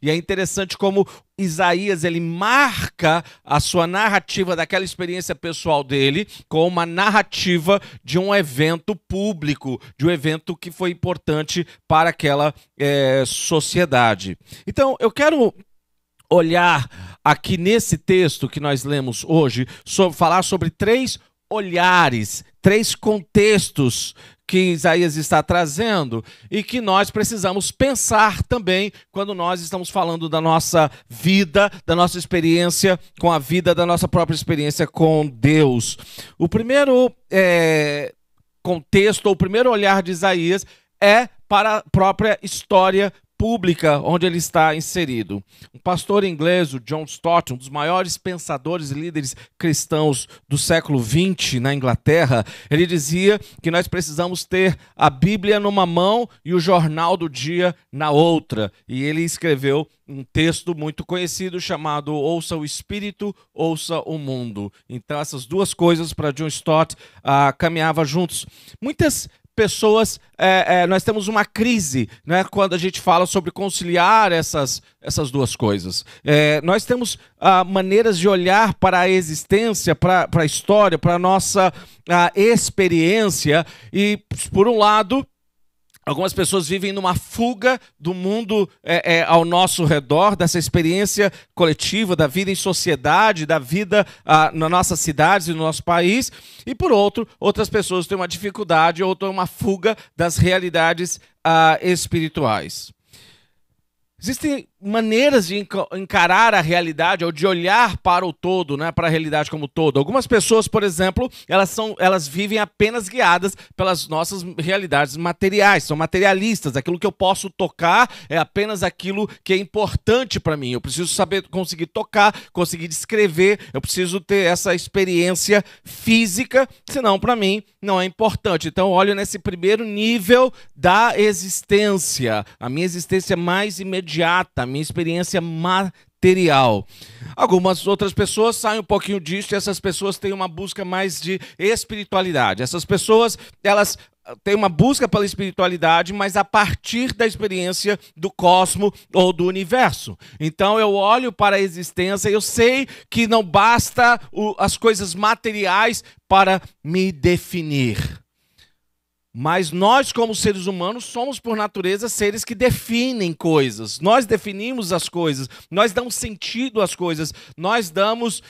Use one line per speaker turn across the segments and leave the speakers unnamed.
E é interessante como Isaías ele marca a sua narrativa daquela experiência pessoal dele com uma narrativa de um evento público, de um evento que foi importante para aquela sociedade. Então, eu quero olhar aqui nesse texto que nós lemos hoje, falar sobre 3 olhares, 3 contextos que Isaías está trazendo e que nós precisamos pensar também quando nós estamos falando da nossa vida, da nossa experiência com a vida, da nossa própria experiência com Deus. O primeiro contexto, ou o primeiro olhar de Isaías é para a própria história pública onde ele está inserido. Um pastor inglês, o John Stott, um dos maiores pensadores e líderes cristãos do século XX na Inglaterra, ele dizia que nós precisamos ter a Bíblia numa mão e o jornal do dia na outra. E ele escreveu um texto muito conhecido chamado Ouça o Espírito, Ouça o Mundo. Então essas duas coisas para John Stott caminhavam juntos. Muitas pessoas, nós temos uma crise, né, quando a gente fala sobre conciliar essas duas coisas. Nós temos maneiras de olhar para a existência, para a história, para a nossa experiência e, por um lado, algumas pessoas vivem numa fuga do mundo ao nosso redor, dessa experiência coletiva, da vida em sociedade, da vida nas nossas cidades e no nosso país. E, por outro, outras pessoas têm uma dificuldade ou têm uma fuga das realidades espirituais. Existem maneiras de encarar a realidade ou de olhar para o todo, né, para a realidade como todo. Algumas pessoas, por exemplo, elas vivem apenas guiadas pelas nossas realidades materiais, são materialistas. Aquilo que eu posso tocar é apenas aquilo que é importante para mim. Eu preciso saber conseguir tocar, conseguir descrever, eu preciso ter essa experiência física, senão para mim não é importante. Então eu olho nesse primeiro nível da existência, a minha existência mais imediata, minha experiência material. Algumas outras pessoas saem um pouquinho disso e essas pessoas têm uma busca mais de espiritualidade. Essas pessoas, elas têm uma busca pela espiritualidade, mas a partir da experiência do cosmos ou do universo. Então eu olho para a existência e eu sei que não basta as coisas materiais para me definir. Mas nós, como seres humanos, somos por natureza seres que definem coisas. Nós definimos as coisas, nós damos sentido às coisas, nós damos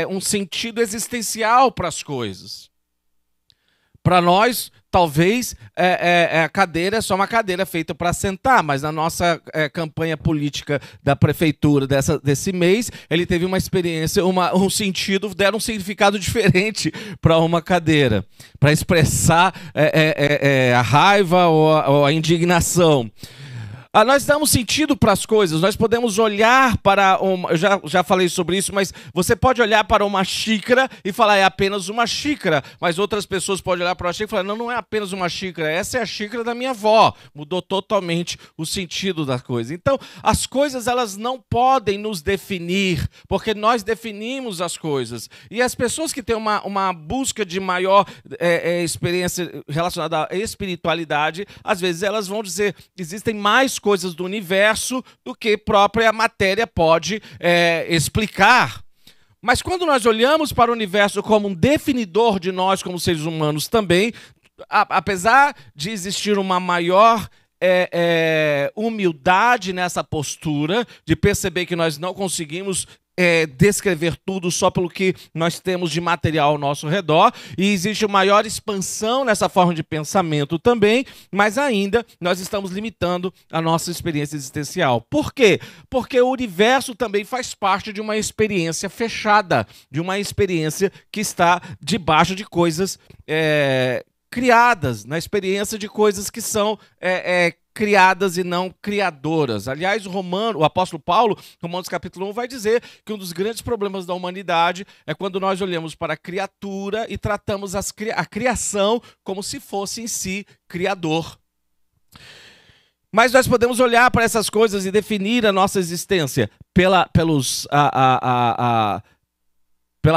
um sentido existencial para as coisas. Para nós, talvez, a cadeira é só uma cadeira feita para sentar, mas na nossa campanha política da prefeitura desse mês, ele teve uma experiência, um sentido, deram um significado diferente para uma cadeira, para expressar a raiva ou a indignação. Nós damos sentido para as coisas, nós podemos olhar para eu já falei sobre isso, mas você pode olhar para uma xícara e falar é apenas uma xícara, mas outras pessoas podem olhar para uma xícara e falar não é apenas uma xícara, essa é a xícara da minha avó. Mudou totalmente o sentido da coisa. Então, as coisas elas não podem nos definir, porque nós definimos as coisas. E as pessoas que têm uma busca de maior experiência relacionada à espiritualidade, às vezes elas vão dizer, existem mais coisas do universo do que própria matéria pode explicar. Mas quando nós olhamos para o universo como um definidor de nós como seres humanos também, apesar de existir uma maior humildade nessa postura, de perceber que nós não conseguimos descrever tudo só pelo que nós temos de material ao nosso redor, e existe uma maior expansão nessa forma de pensamento também, mas ainda nós estamos limitando a nossa experiência existencial. Por quê? Porque o universo também faz parte de uma experiência fechada, de uma experiência que está debaixo de coisas criadas, na experiência de coisas que são criadas e não criadoras. Aliás, o apóstolo Paulo, Romanos capítulo 1, vai dizer que um dos grandes problemas da humanidade é quando nós olhamos para a criatura e tratamos a criação como se fosse em si criador. Mas nós podemos olhar para essas coisas e definir a nossa existência pela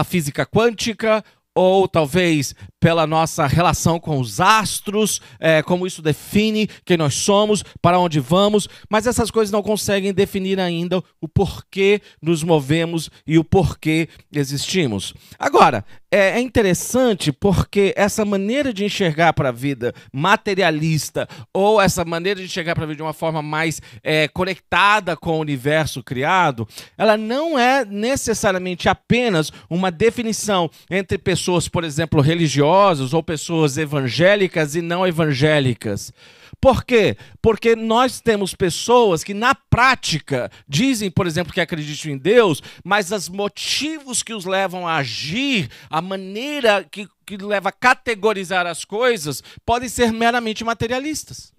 física quântica, ou talvez pela nossa relação com os astros, como isso define quem nós somos, para onde vamos, mas essas coisas não conseguem definir ainda o porquê nos movemos e o porquê existimos. Agora, é interessante porque essa maneira de enxergar para a vida materialista ou essa maneira de enxergar para a vida de uma forma mais conectada com o universo criado, ela não é necessariamente apenas uma definição entre pessoas, por exemplo, religiosas ou pessoas evangélicas e não evangélicas. Por quê? Porque nós temos pessoas que, na prática, dizem, por exemplo, que acreditam em Deus, mas os motivos que os levam a agir, a maneira que leva a categorizar as coisas, podem ser meramente materialistas.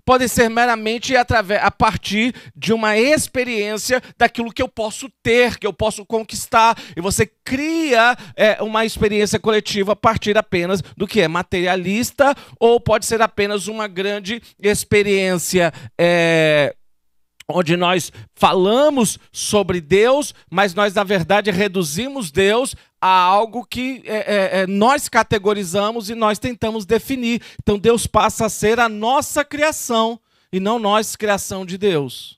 Podem ser meramente a partir de uma experiência daquilo que eu posso ter, que eu posso conquistar. E você cria uma experiência coletiva a partir apenas do que é materialista, ou pode ser apenas uma grande experiência onde nós falamos sobre Deus, mas nós, na verdade, reduzimos Deus a algo que nós categorizamos e nós tentamos definir. Então, Deus passa a ser a nossa criação e não nós criação de Deus.